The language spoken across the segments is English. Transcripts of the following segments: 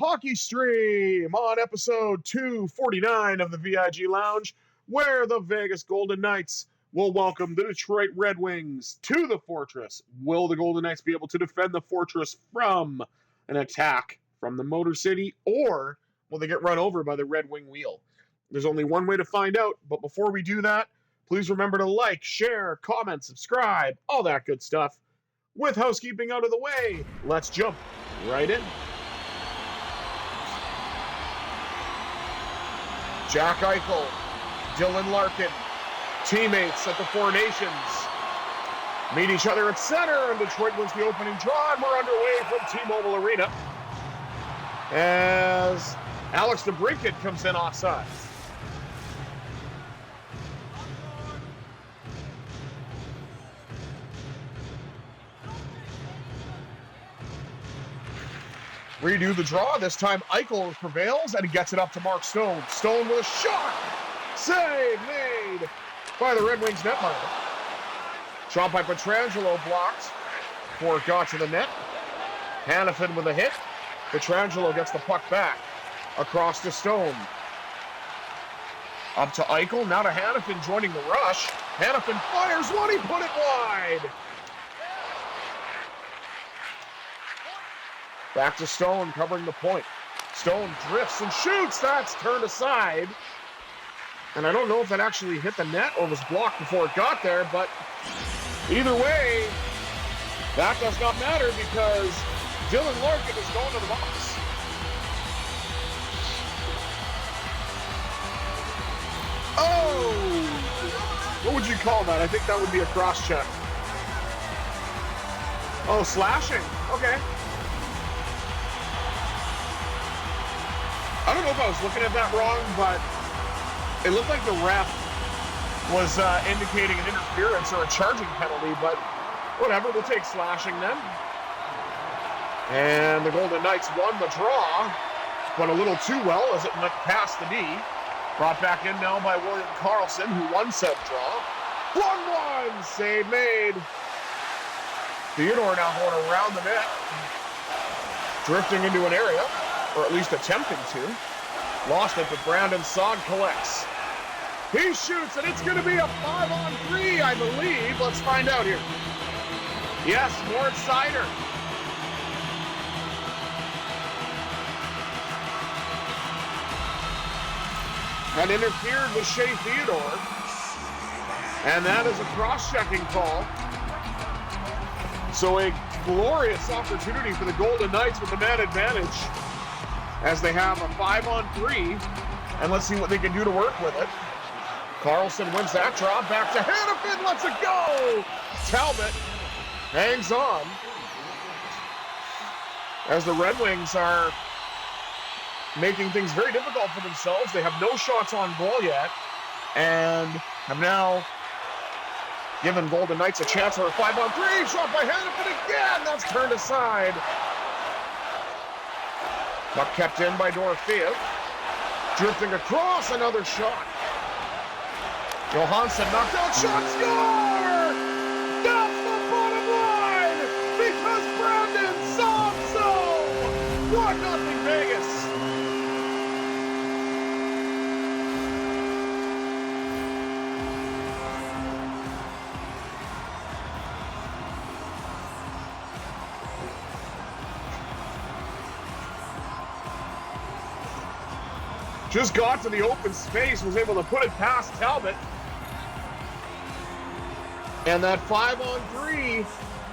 Hockey Stream on episode 249 of the VIG Lounge, where the Vegas Golden Knights will welcome the Detroit Red Wings to the Fortress. Will the Golden Knights be able to defend the Fortress from an attack from the Motor City, or will they get run over by the Red Wing wheel? There's only one way to find out, but before we do that, please remember to like, share, comment, subscribe, all that good stuff. With housekeeping out of the way, let's jump right in. Jack Eichel, Dylan Larkin, teammates at the Four Nations, meet each other at center, and Detroit wins the opening draw, and we're underway from T-Mobile Arena as Alex DeBrincat comes in offside. Redo the draw. This time Eichel prevails and he gets it up to Mark Stone. Stone with a shot. Save made by the Red Wings netminder. Shot by Pietrangelo blocked before it got to the net. Hanifin with a hit. Pietrangelo gets the puck back across to Stone. Up to Eichel. Now to Hanifin joining the rush. Hanifin fires one. He put it wide. Back to Stone, covering the point. Stone drifts and shoots. That's turned aside. And I don't know if that actually hit the net or was blocked before it got there, but either way, that does not matter because Dylan Larkin is going to the box. Oh! What would you call that? I think that would be a cross-check. Oh, slashing. Okay. I don't know if I was looking at that wrong, but it looked like the ref was indicating an interference or a charging penalty, but whatever, we'll take slashing then. And the Golden Knights won the draw, but a little too well as it went past the D. Brought back in now by William Karlsson, who won said draw. 1-1, save made. Theodore now going around the net, drifting into an area, or at least attempting to. Lost it, but Brandon Saad collects. He shoots, and it's going to be a 5-on-3, I believe. Let's find out here. Yes, Moritz Seider. And interfered with Shea Theodore. And that is a cross-checking call. So a glorious opportunity for the Golden Knights with the man advantage, as they have a 5-on-3, and let's see what they can do to work with it. Karlsson wins that draw, back to Hanifin, lets it go! Talbot hangs on, as the Red Wings are making things very difficult for themselves. They have no shots on goal yet, and have now given Golden Knights a chance for a 5-on-3, shot by Hanifin again, that's turned aside. Puck kept in by Dorofeev. Drifting across, another shot. Johansson knocked out, shot, score! That's the bottom line! Because Brandon Saad so! 1-0 Vegas! Just got to the open space, was able to put it past Talbot. And that 5-on-3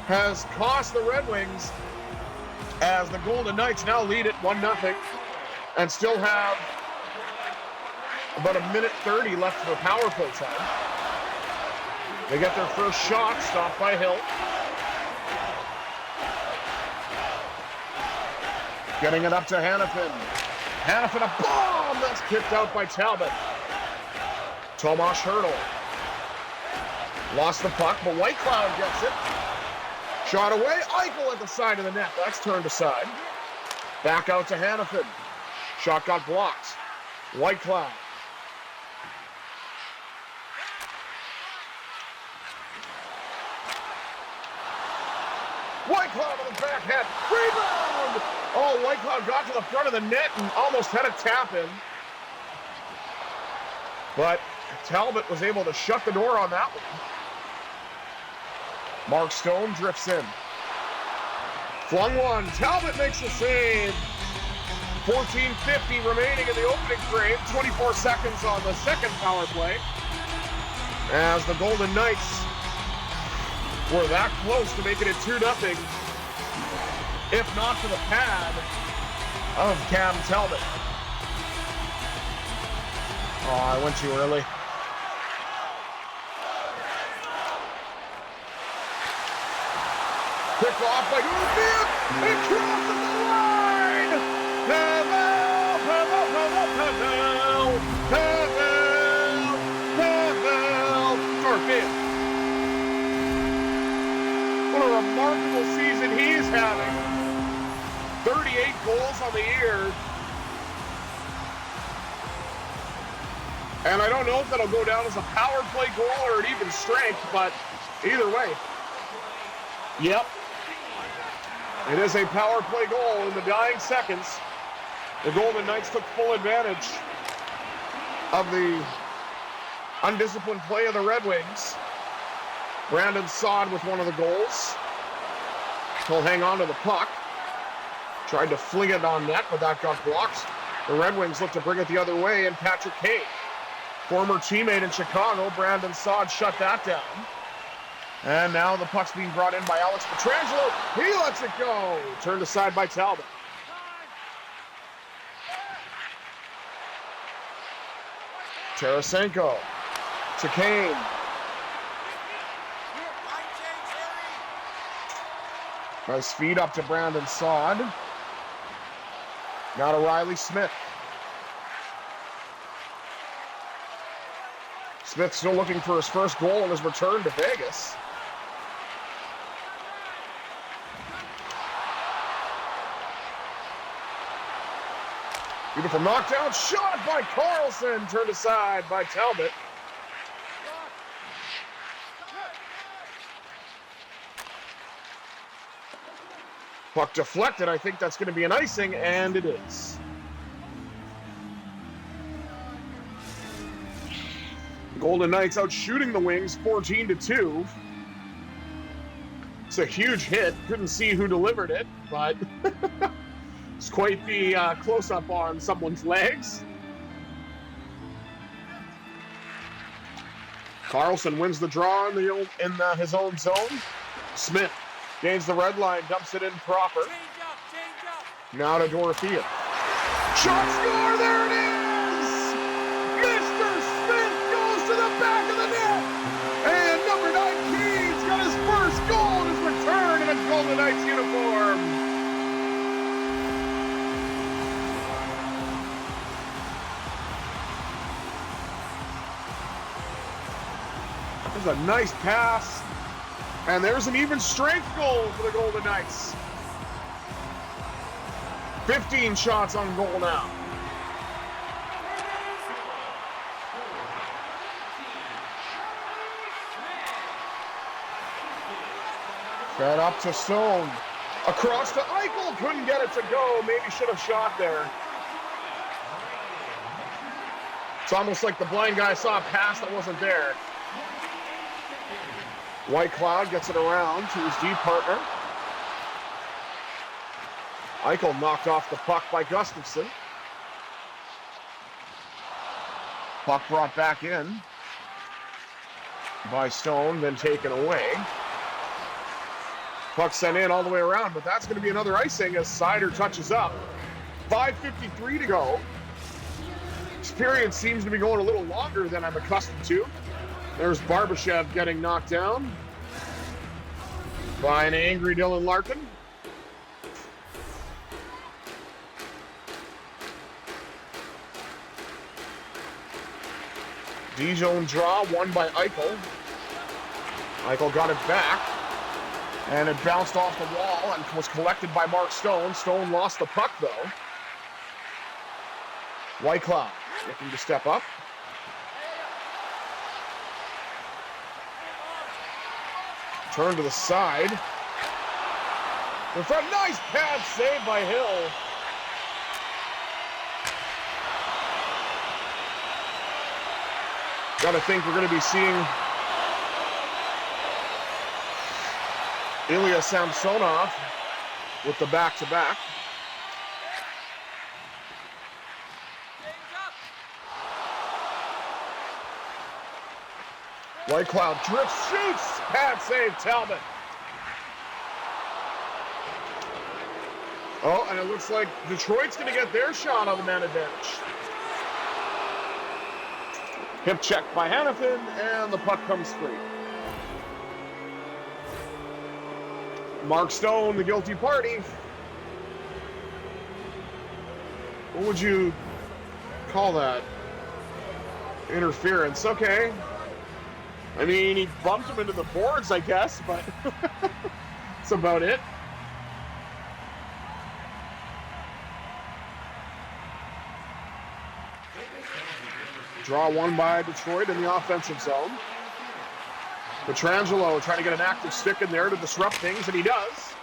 has cost the Red Wings, as the Golden Knights now lead it 1-0 and still have about 1:30 left for power play time. They get their first shot, stopped by Hill. Getting it up to Hanifin. Hanifin, a bomb that's kicked out by Talbot. Tomas Hertl lost the puck, but Whitecloud gets it. Shot away, Eichel at the side of the net. That's turned aside. Back out to Hanifin. Shot got blocked. Whitecloud. Whitecloud on the backhand. Rebound! Oh, Whitecloud got to the front of the net and almost had a tap in. But Talbot was able to shut the door on that one. Mark Stone drifts in. Flung one. Talbot makes the save. 14:50 remaining in the opening frame. 24 seconds on the second power play. As the Golden Knights were that close to making it 2-0. If not for the pad of Cam Talbot. Oh, I went too early. Picked off by Goodman. It crosses the line. Pavel, Pavel, Pavel, Pavel, Pavel, Pavel. Torpid. What a remarkable season he is having. 38 goals on the year. And I don't know if that'll go down as a power play goal or an even strength, but either way. Yep. It is a power play goal in the dying seconds. The Golden Knights took full advantage of the undisciplined play of the Red Wings. Brandon Saad with one of the goals. He'll hang on to the puck. Tried to fling it on net, but that got blocked. The Red Wings look to bring it the other way, and Patrick Kane, former teammate in Chicago, Brandon Saad, shut that down. And now the puck's being brought in by Alex Pietrangelo. He lets it go. Turned aside by Talbot. Tarasenko to Kane. Nice feed up to Brandon Saad. Now to Riley Smith. Smith still looking for his first goal in his return to Vegas. Beautiful knockdown shot by Carlson. Turned aside by Talbot. Puck deflected. I think that's going to be an icing, and it is. The Golden Knights out shooting the Wings 14-2. It's a huge hit. Couldn't see who delivered it, but it's quite the close-up on someone's legs. Carlson wins the draw in his own zone. Smith gains the red line, dumps it in proper. Change up. Now to Dorothea. Shot score, there it is! Mr. Smith goes to the back of the net! And number 9, Kane's got his first goal in his return in a Golden Knights uniform. There's a nice pass. And there's an even strength goal for the Golden Knights. 15 shots on goal now. Fed up to Stone. Across to Eichel. Couldn't get it to go. Maybe should have shot there. It's almost like the blind guy saw a pass that wasn't there. Whitecloud gets it around to his D partner. Eichel knocked off the puck by Gustafsson. Puck brought back in by Stone, then taken away. Puck sent in all the way around, but that's going to be another icing as Seider touches up. 5:53 to go. This period seems to be going a little longer than I'm accustomed to. There's Barbashev getting knocked down by an angry Dylan Larkin. D-zone draw, won by Eichel. Eichel got it back, and it bounced off the wall and was collected by Mark Stone. Stone lost the puck, though. Whitecloud looking to step up. Turn to the side. In front, nice pad save by Hill. Gotta think we're gonna be seeing Ilya Samsonov with the back-to-back. White Cloud drifts, shoots, pad save, Talbot. Oh, and it looks like Detroit's going to get their shot on the man advantage. Hip check by Hannafin, and the puck comes free. Mark Stone, the guilty party. What would you call that? Interference, okay. I mean, he bumped him into the boards, I guess, but that's about it. Draw one by Detroit in the offensive zone. Pietrangelo trying to get an active stick in there to disrupt things, and he does,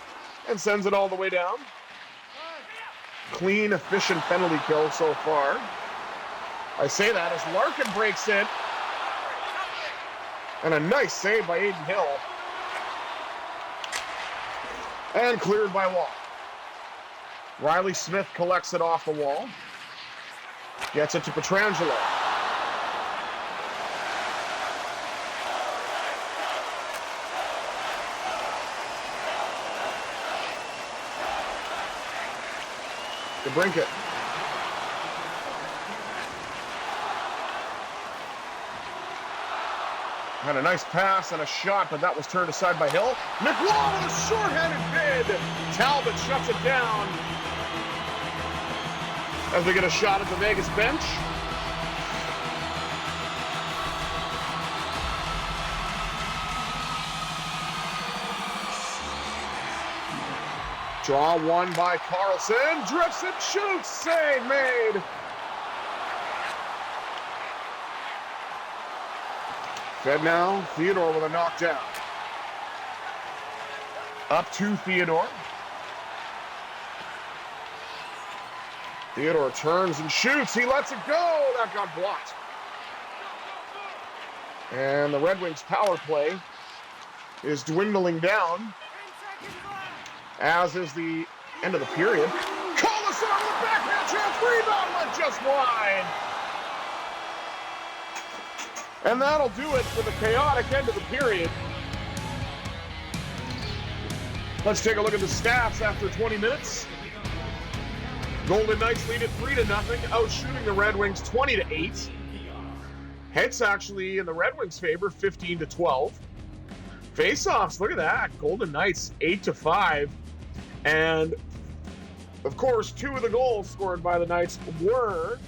and sends it all the way down. Clean, efficient penalty kill so far. I say that as Larkin breaks in. And a nice save by Aiden Hill. And cleared by Wall. Riley Smith collects it off the wall. Gets it to Pietrangelo. To Brinket. Had a nice pass and a shot, but that was turned aside by Hill. McLaw with a shorthanded bid. Talbot shuts it down. As we get a shot at the Vegas bench. Draw one by Carlson. Drifts it, shoots. Save made. Fed now, Theodore with a knockdown. Up to Theodore. Theodore turns and shoots. He lets it go. That got blocked. And the Red Wings power play is dwindling down, as is the end of the period. Colasar with a backhand chance. Rebound went just wide. And that'll do it for the chaotic end of the period. Let's take a look at the stats after 20 minutes. Golden Knights lead it 3-0, outshooting the Red Wings 20-8. Hits actually in the Red Wings' favor, 15-12. Face-offs, look at that. Golden Knights 8-5. And of course, 2 of the goals scored by the Knights were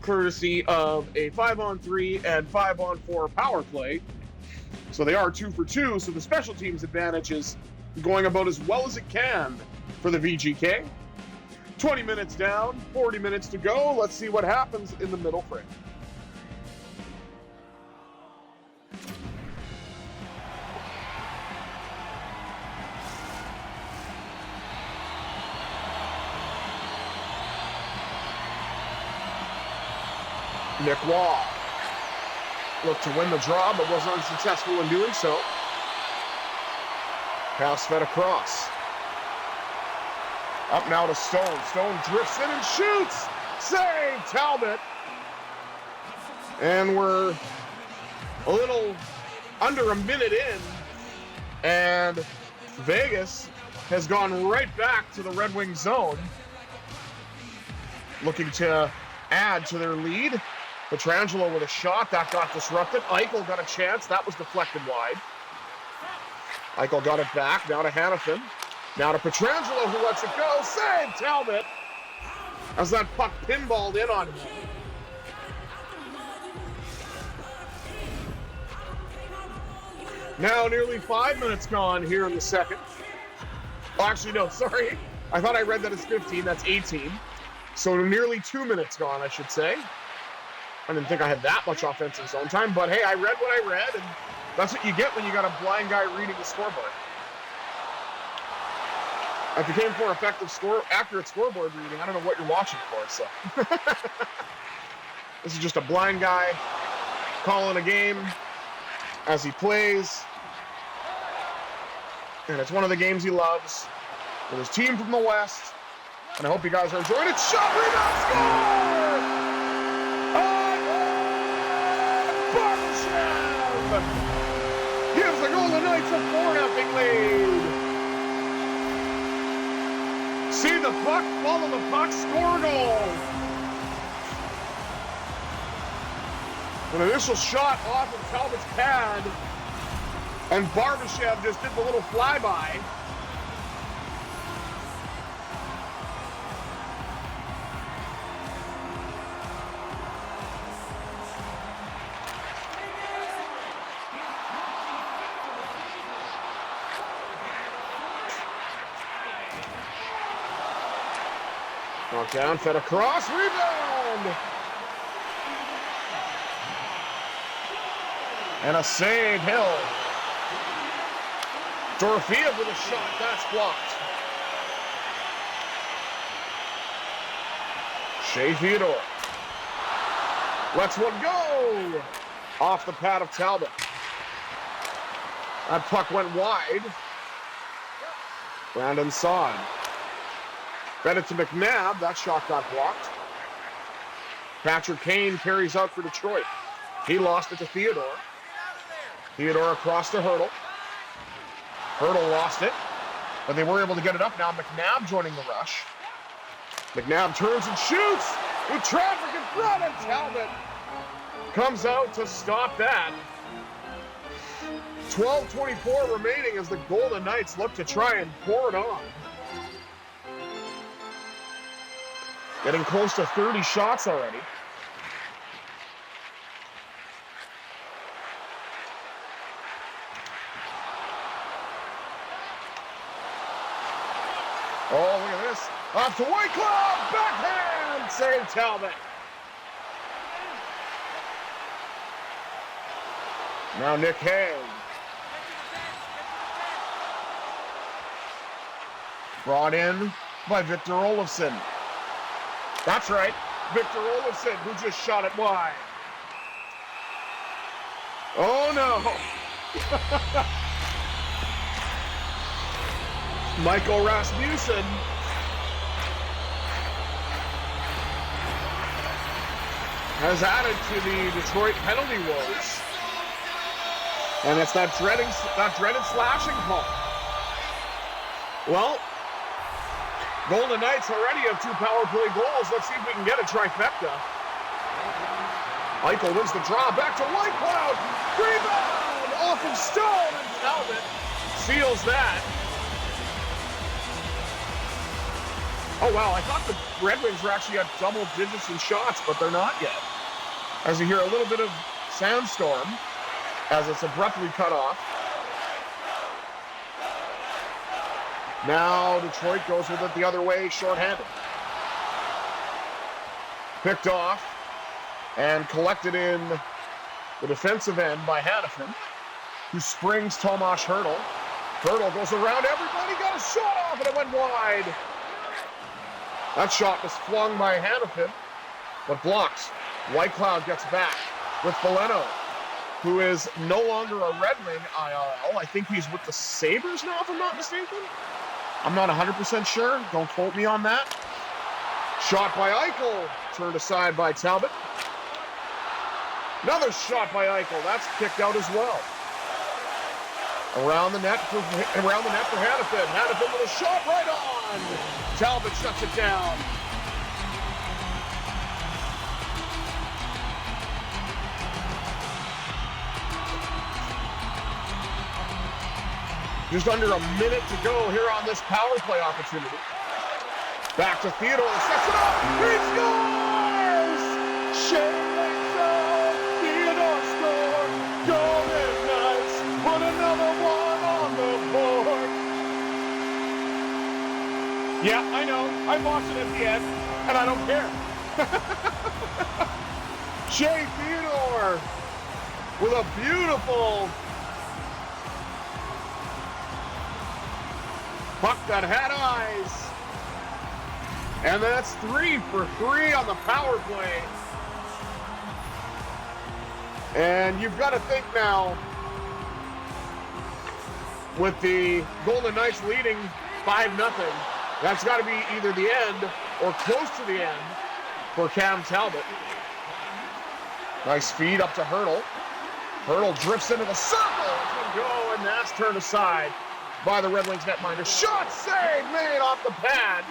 courtesy of a 5-on-3 and 5-on-4 power play. So they are 2 for 2, so the special teams advantage is going about as well as it can for the VGK. 20 minutes down, 40 minutes to go. Let's see what happens in the middle frame. Nick Wall looked to win the draw, but was unsuccessful in doing so. Pass fed across. Up now to Stone. Stone drifts in and shoots. Save, Talbot. And we're a little under a minute in, and Vegas has gone right back to the Red Wings zone, looking to add to their lead. Pietrangelo with a shot. That got disrupted. Eichel got a chance. That was deflected wide. Eichel got it back. Now to Hannafin. Now to Pietrangelo, who lets it go. Save, Talbot. As that puck pinballed in on him. Now nearly 5 minutes gone here in the second. Oh, actually, no, sorry. I thought I read that as 15. That's 18. So nearly 2 minutes gone, I should say. I didn't think I had that much offensive zone time, but hey, I read what I read, and that's what you get when you got a blind guy reading the scoreboard. If you came for accurate scoreboard reading, I don't know what you're watching for, so. This is just a blind guy calling a game as he plays. And it's one of the games he loves with his team from the West. And I hope you guys are enjoying it. Shot, rebound, score! Barbashev gives the Golden Knights a 4-0 lead. See the puck, follow the puck, score a goal. An initial shot off of Talbot's pad, and Barbashev just did the little flyby. Knocked down, fed across, rebound! And a save, Hill. Dorofeev with a shot, that's blocked. Shea Theodore lets one go off the pad of Talbot. That puck went wide. Brandon Saad. Fed it to McNabb, that shot got blocked. Patrick Kane carries out for Detroit. He lost it to Theodore. Theodore across to Hurdle. Hurdle lost it, but they were able to get it up. Now McNabb joining the rush. McNabb turns and shoots with traffic in front, and Talbot comes out to stop that. 12:24 remaining as the Golden Knights look to try and pour it on. Getting close to 30 shots already. Oh, look at this. Off to Whitecloud. Backhand. Save Talbot. Now Nick Hague. Brought in by Victor Olofsson. That's right. Victor Olofsson, who just shot it wide. Oh, no. Michael Rasmussen has added to the Detroit penalty woes. And it's that dreaded slashing call. Well, Golden Knights already have 2 power play goals. Let's see if we can get a trifecta. Eichel wins the draw. Back to Whitecloud. Rebound off of Stone. And Talbot seals that. Oh, wow. I thought the Red Wings were actually at double digits in shots, but they're not yet. As you hear a little bit of sandstorm as it's abruptly cut off. Now Detroit goes with it the other way, shorthanded. Picked off and collected in the defensive end by Hannafin, who springs Tomas Hurdle. Hurdle goes around everybody, got a shot off, and it went wide. That shot was flung by Hannafin, but blocked. Whitecloud gets back with Foligno, who is no longer a Red Wing IRL. I think he's with the Sabres now, if I'm not mistaken. I'm not 100% sure. Don't quote me on that. Shot by Eichel. Turned aside by Talbot. Another shot by Eichel. That's kicked out as well. Around the net for Hannafin. Hannafin with a shot right on. Talbot shuts it down. Just under a minute to go here on this power play opportunity. Back to Theodore, sets it up, he scores! Theodore scored, Golden Knights put another one on the board. Yeah, I know, I watched it at the end, and I don't care. Shea Theodore with a Puck that had eyes. And that's 3 for 3 on the power play. And you've got to think now, with the Golden Knights leading 5-0, that's got to be either the end or close to the end for Cam Talbot. Nice feed up to Hurdle. Hurdle drifts into the circle. It's going to go, and that's turned aside by the Red Wings netminder. Shot save made off the pad.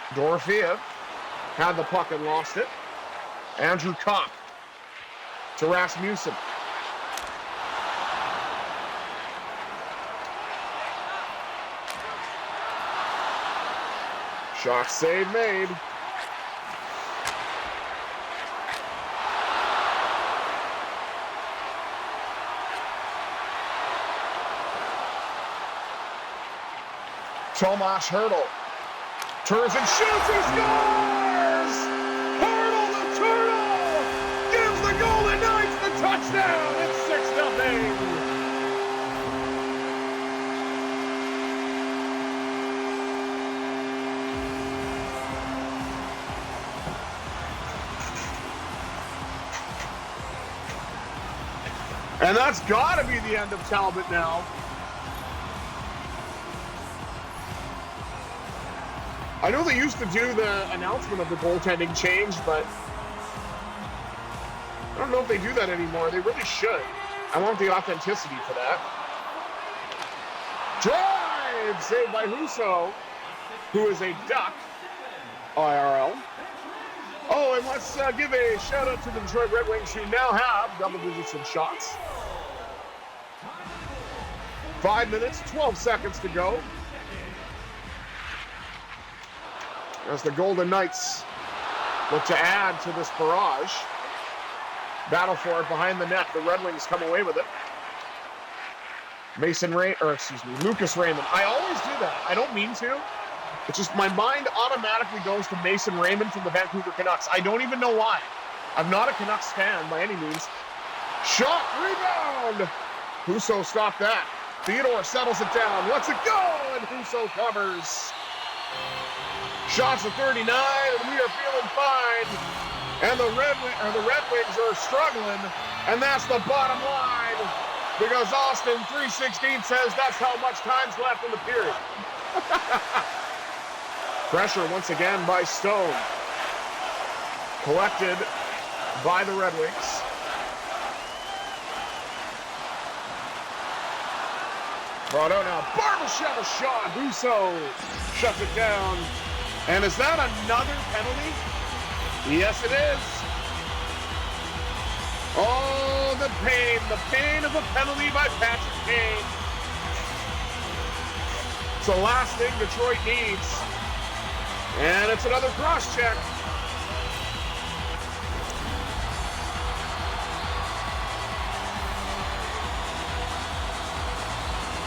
Dorofeev had the puck and lost it. Andrew Kopp to Rasmussen. Shot save made. Tomas Hurdle turns and shoots. He scores! Hurdle the Turtle gives the Golden Knights the touchdown. It's 6-0. And that's got to be the end of Talbot now. I know they used to do the announcement of the goaltending change, but I don't know if they do that anymore. They really should. I want the authenticity for that. Drive! Saved by Husso, who is a Duck, IRL. Oh, and let's give a shout-out to the Detroit Red Wings, who now have double digits in shots. 5 minutes, 12 seconds to go. As the Golden Knights look to add to this barrage. Battle for it behind the net. The Red Wings come away with it. Lucas Raymond. I always do that. I don't mean to. It's just my mind automatically goes to Mason Raymond from the Vancouver Canucks. I don't even know why. I'm not a Canucks fan by any means. Shot, rebound! Husso stopped that. Theodore settles it down. Lets it go, and Husso covers. Shots at 39, and we are feeling fine. And the Red Wings are struggling, and that's the bottom line. Because Austin 3:16 says that's how much time's left in the period. Pressure once again by Stone. Collected by the Red Wings. Brought out now. Barbashev a shot. Husso shuts it down. And is that another penalty? Yes, it is. Oh, the pain of a penalty by Patrick Kane. It's the last thing Detroit needs. And it's another cross-check.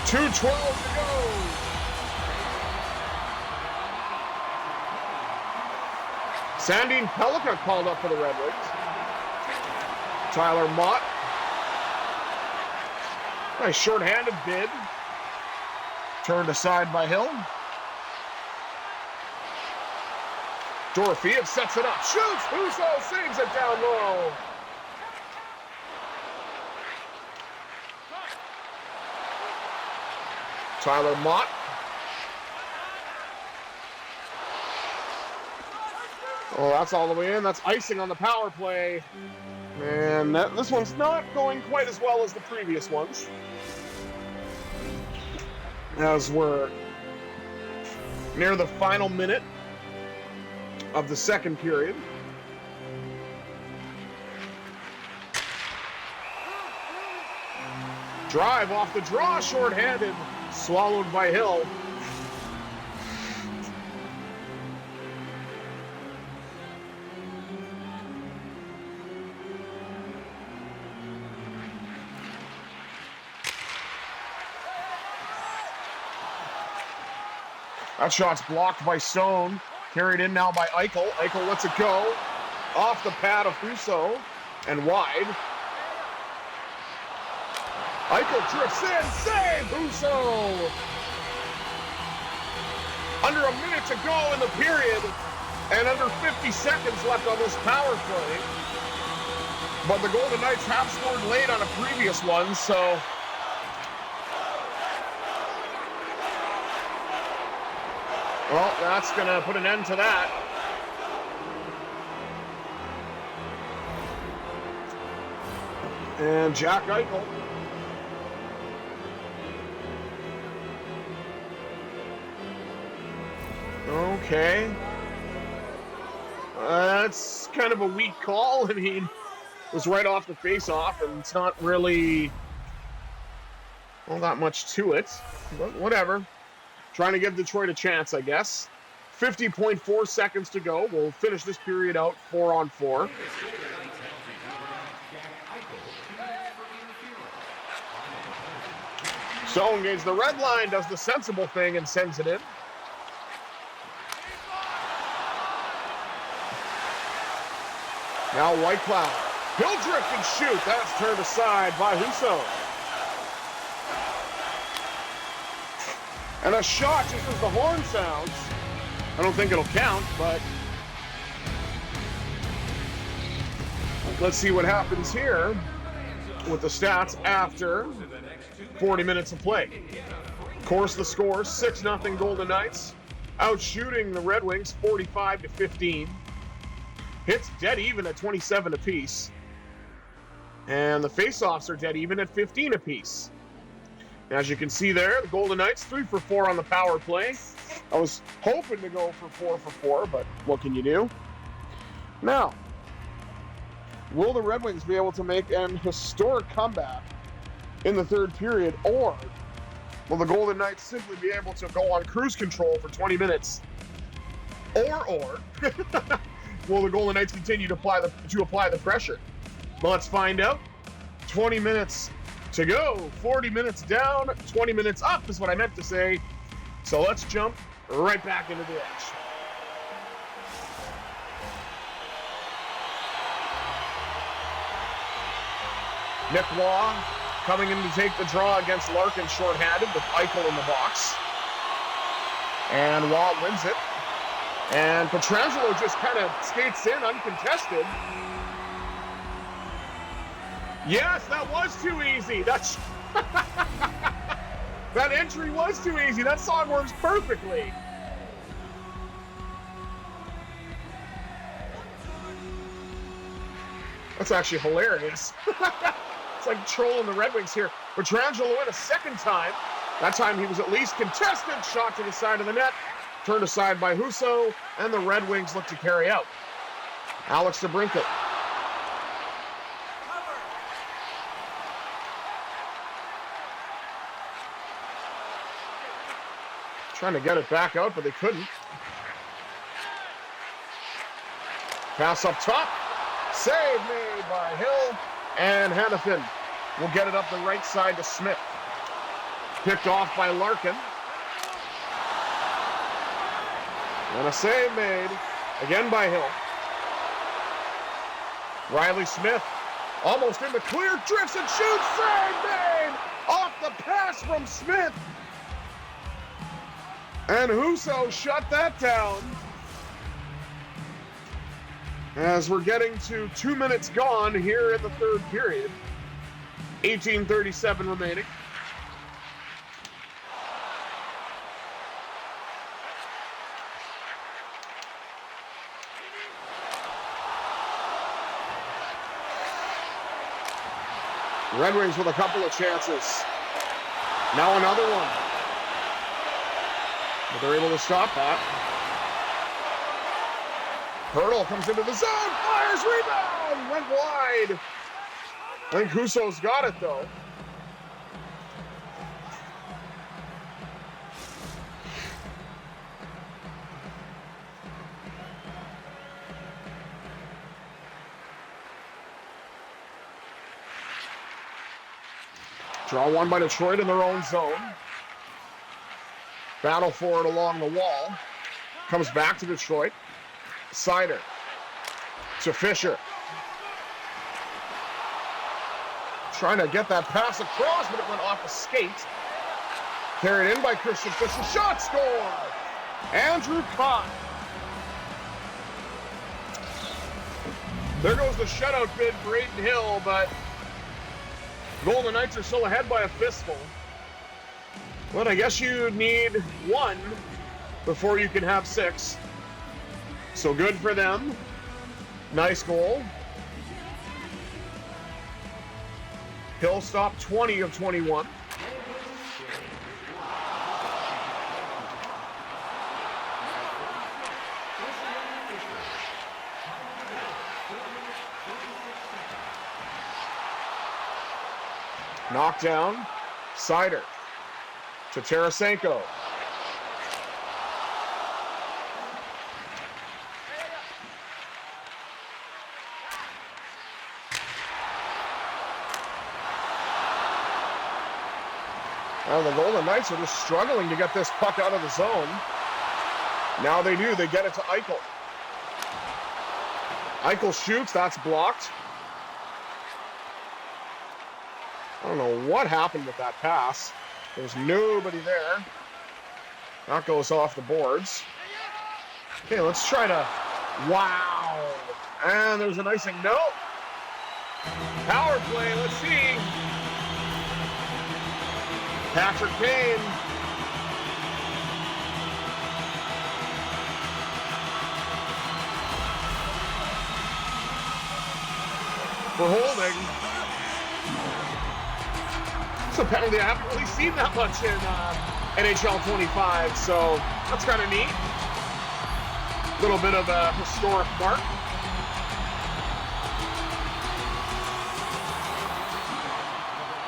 .2:12 to go. Sandin Pellikka called up for the Red Wings. Tyler Mott. Nice short-handed bid. Turned aside by Hill. Dorofeev sets it up. Shoots! Husso saves it down low. Tyler Mott. Oh, that's all the way in. That's icing on the power play. And this one's not going quite as well as the previous ones. As we're near the final minute of the second period. Drive off the draw, short-handed, swallowed by Hill. That shot's blocked by Stone. Carried in now by Eichel. Eichel lets it go. Off the pad of Husso and wide. Eichel drifts in, save, Husso! Under a minute to go in the period, and under 50 seconds left on this power play. But the Golden Knights have scored late on a previous one, so... Well, that's going to put an end to that. And Jack Eichel. Okay. That's kind of a weak call. I mean, it was right off the face-off, and it's not really all that much to it. But whatever. Trying to give Detroit a chance, I guess. 50.4 seconds to go. We'll finish this period out 4-on-4. Stone gains the red line, does the sensible thing, and sends it in. Now White Cloud. He'll drift and shoot. That's turned aside by Husso. And a shot just as the horn sounds. I don't think it'll count, but let's see what happens here with the stats after 40 minutes of play. Of course, the score, 6-0 Golden Knights. Out shooting the Red Wings 45-15. Hits dead even at 27 apiece. And the faceoffs are dead even at 15 apiece. As you can see there, the Golden Knights 3 for 4 on the power play. I was hoping to go for 4 for 4, but what can you do? Now, will the Red Wings be able to make an historic comeback in the third period, or will the Golden Knights simply be able to go on cruise control for 20 minutes? Or will the Golden Knights continue to apply the pressure? Well, let's find out. 20 minutes to go. 40 minutes down, 20 minutes up is what I meant to say. So let's jump right back into the edge. Nick Waugh coming in to take the draw against Larkin shorthanded with Eichel in the box. And Waugh wins it. And Pietrangelo just kind of skates in uncontested. Yes, that was too easy. That's that entry was too easy. That song works perfectly. That's actually hilarious. It's like trolling the Red Wings here. Pietrangelo in a second time. That time he was at least contested. Shot to the side of the net. Turned aside by Husso, and the Red Wings look to carry out. Alex DeBrincat. Trying to get it back out, but they couldn't. Pass up top. Save made by Hill, and Hannafin will get it up the right side to Smith. Picked off by Larkin. And a save made, again by Hill. Riley Smith, almost in the clear, drifts and shoots, save made! Off the pass from Smith. And Husso shut that down. As we're getting to 2 minutes gone here in the third period. 18:37 remaining. Red Wings with a couple of chances. Now another one. But they're able to stop that. Hurdle comes into the zone, fires, rebound, went wide. I think Husso's got it though. Draw one by Detroit in their own zone. Battle for it along the wall. Comes back to Detroit. Sider to Fisher. trying to get that pass across, but it went off a skate. Carried in by Christian Fisher. Shot score! Andrew Copp. There goes the shutout bid for Aiden Hill, but Golden Knights are still ahead by a fistful. But I guess you need one before you can have 6. So good for them. Nice goal. Hill stopped 20 of 21. Knockdown. Sider to Tarasenko. Well, the Golden Knights are just struggling to get this puck out of the zone. Now they do. They get it to Eichel. Eichel shoots. That's blocked. I don't know what happened with that pass. There's nobody there. That goes off the boards. Okay, let's try to... Wow! And there's an icing. No! Power play, let's see. Patrick Kane. For holding. It's a penalty I haven't really seen that much in NHL 25, so that's kind of neat. A little bit of a historic mark.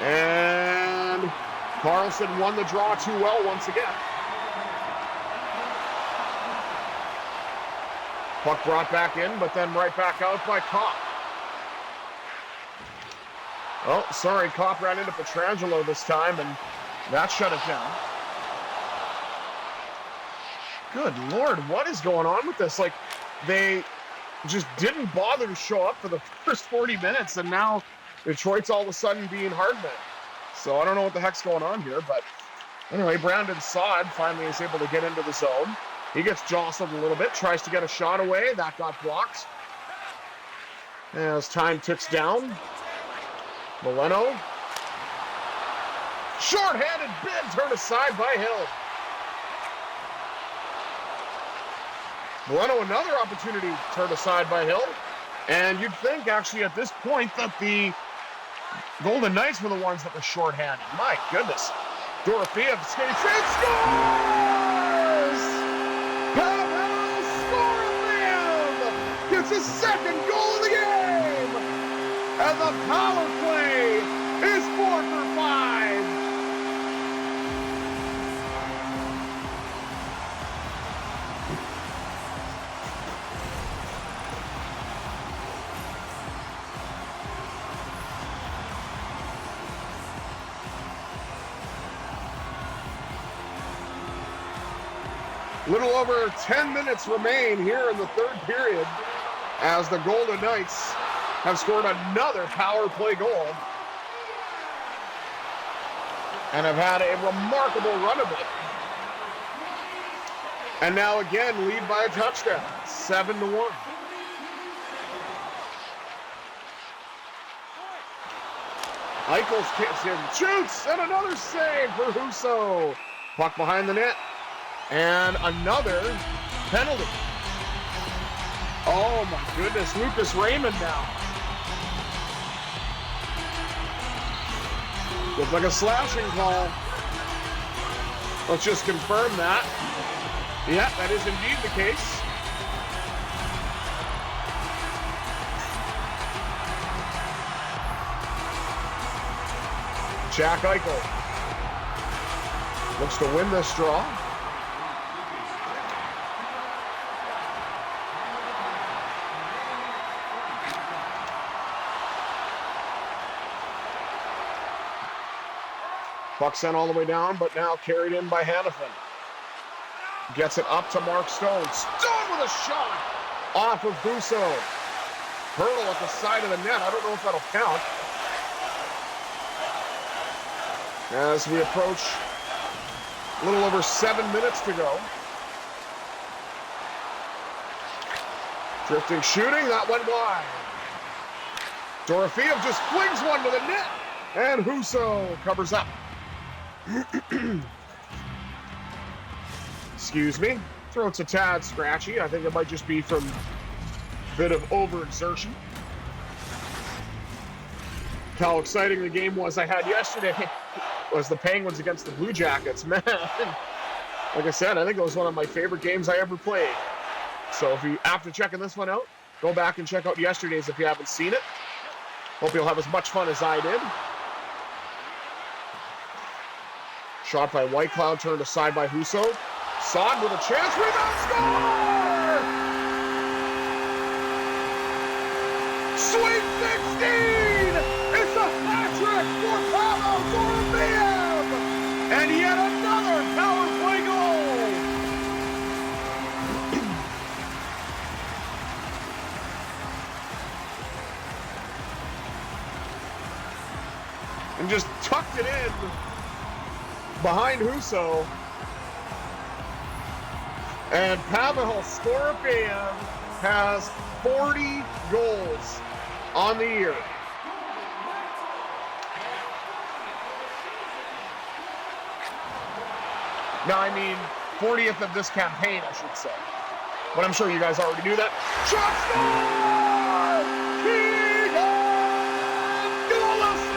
And Carlson won the draw too well once again. Puck brought back in, but then right back out by Copp. Oh, sorry, Copp ran into Pietrangelo this time, and that shut it down. Good Lord, what is going on with this? Like, they just didn't bother to show up for the first 40 minutes, and now Detroit's all of a sudden being hardmen. So I don't know what the heck's going on here, but anyway, Brandon Saad finally is able to get into the zone. He gets jostled a little bit, tries to get a shot away. That got blocked. As time ticks down, Mileno. Short-handed bid turned aside by Hill. Mileno, another opportunity turned aside by Hill. And you'd think, actually, at this point, that the Golden Knights were the ones that were short-handed. My goodness. Dorofeev skates in, scores! Pavel Skorlev gets his second goal of the game! And the power play is 4 for 5. Little over 10 minutes remain here in the third period as the Golden Knights have scored another power play goal and have had a remarkable run of it. And now again lead by a touchdown, 7-1. Eichel shoots and another save for Husso. Puck behind the net. And another penalty. Oh my goodness, Lucas Raymond now. Looks like a slashing call. Let's just confirm that. Yeah, that is indeed the case. Jack Eichel looks to win this draw. Puck sent all the way down, but now carried in by Hanifin. Gets it up to Mark Stone. Stone with a shot off of Husso. Hurdle at the side of the net. I don't know if that'll count. as we approach a little over 7 minutes to go. Drifting shooting, that went wide. Dorofeev just flings one to the net, and Husso covers up. Excuse me. Throat's a tad scratchy. I think it might just be from a bit of overexertion. How exciting the game was I had yesterday was the Penguins against the Blue Jackets. Man, like I said, I think it was one of my favorite games I ever played. So if you, after checking this one out, go back and check out yesterday's if you haven't seen it. Hope you'll have as much fun as I did. Shot by Whitecloud, turned aside by Husso. Saad with a chance, rebound, score! Sweet 16! It's a hat trick for Pavel Dorofeev! And yet another power play goal! And just tucked it in behind Husso. And Pavel Dorofeev has 40 goals on the year. Now, I mean, 40th of this campaign, I should say. But I'm sure you guys already knew that. Shot score! Keegan Goliath!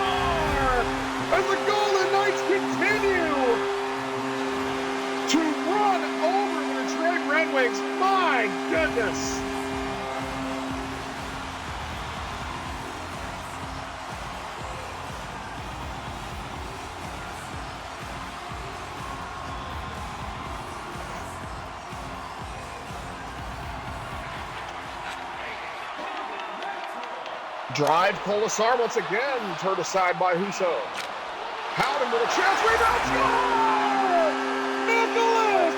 As the Golden Knights continue to run over the Detroit Red Wings. My goodness! Drive, Colasar once again, turned aside by Husso. Howden with a chance, rebound, score! Nicholas!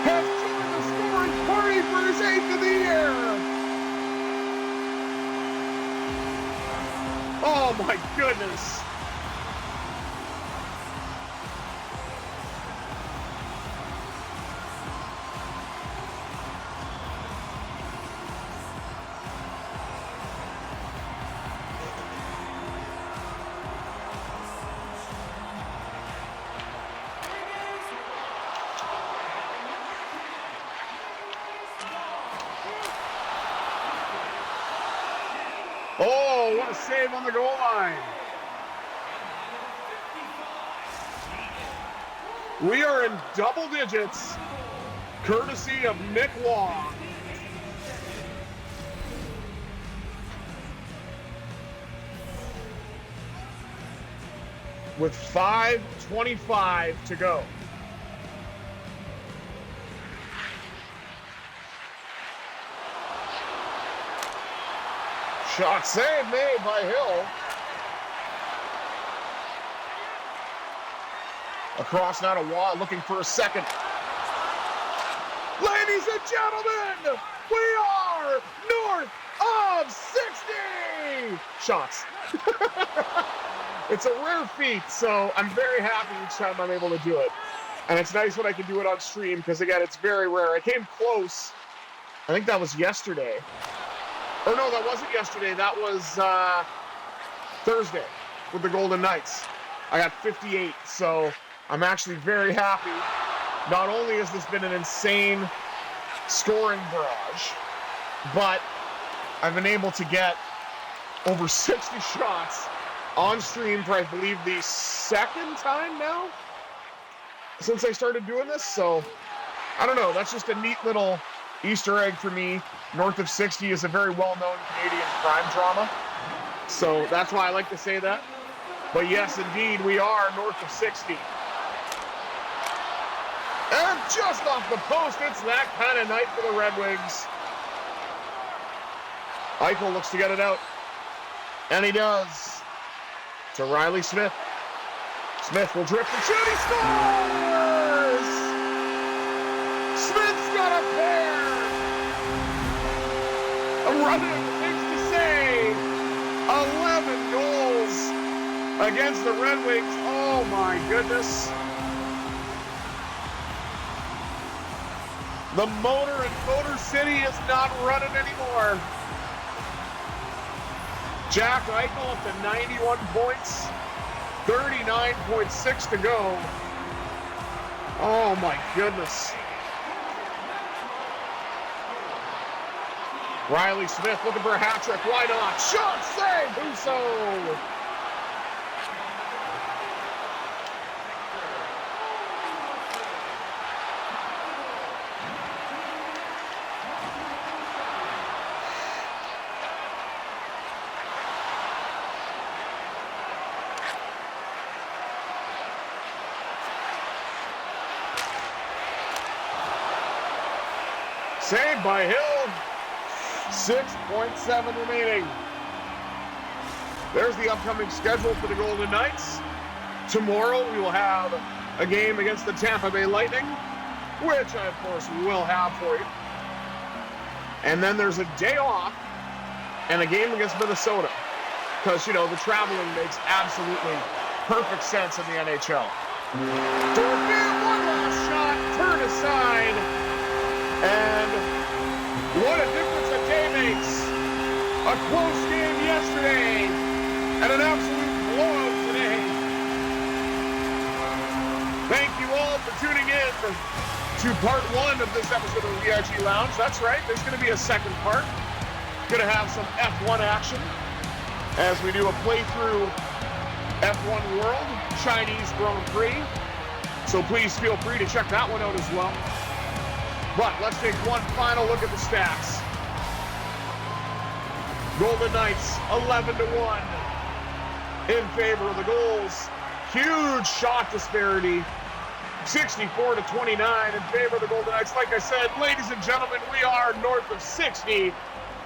Has joined the scoring party for his 8th of the year! Oh my goodness! Oh, what a save on the goal line. We are in double digits, courtesy of Nick Long. With 5:25 to go. Shot save made by Hill. Across now to Waugh, looking for a second. Ladies and gentlemen, we are north of 60 shots. It's a rare feat, so I'm very happy each time I'm able to do it. And it's nice when I can do it on stream, because again, it's very rare. I came close. I think that was yesterday. Or no, that wasn't yesterday. That was Thursday with the Golden Knights. I got 58, so I'm actually very happy. Not only has this been an insane scoring barrage, but I've been able to get over 60 shots on stream for, I believe, the second time now since I started doing this. So, I don't know. That's just a neat little Easter egg for me. North of 60 is a very well-known Canadian crime drama. So that's why I like to say that. But yes, indeed, we are north of 60. And just off the post, it's that kind of night for the Red Wings. Eichel looks to get it out. And he does. To Riley Smith. Smith will drift and shoot. He scores! Smith's got a pair! I'm running things to say. against the Red Wings. Oh my goodness. The motor in Motor City is not running anymore. Jack Eichel up to 91 points. 39.6 to go. Oh my goodness. Riley Smith looking for a hat trick. Why not? Shot save. Husso. Saved by Hill. 6.7 remaining. There's the upcoming schedule for the Golden Knights. Tomorrow we will have a game against the Tampa Bay Lightning, which I, of course, will have for you. And then there's a day off and a game against Minnesota. Because, you know, the traveling makes absolutely perfect sense in the NHL. Dorfield, one last shot, turned aside. And what a difference a day makes. A close game yesterday and an absolute blowout today. Thank you all for tuning in to part one of this episode of the VIG Lounge. That's right, there's going to be a second part. Going to have some F1 action as we do a playthrough F1 World Chinese Grand Prix. So please feel free to check that one out as well. But let's take one final look at the stats. Golden Knights 11-1 in favor of the goals. Huge shot disparity. 64-29 in favor of the Golden Knights. Like I said, ladies and gentlemen, we are north of 60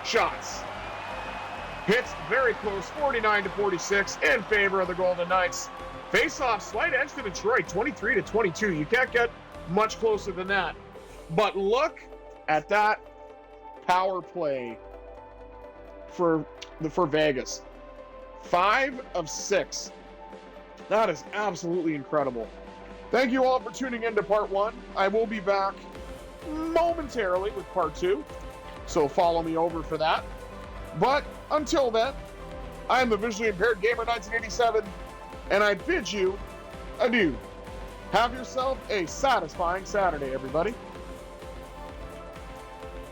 shots. Hits very close, 49-46 in favor of the Golden Knights. Face-off, slight edge to Detroit, 23-22. You can't get much closer than that. But look at that power play for Vegas. 5 of 6. That is absolutely incredible. Thank you all for tuning in to part one. I will be back momentarily with part two, so follow me over for that. But until then, I am the visually impaired gamer 1987, and I bid you adieu. Have yourself a satisfying Saturday, everybody.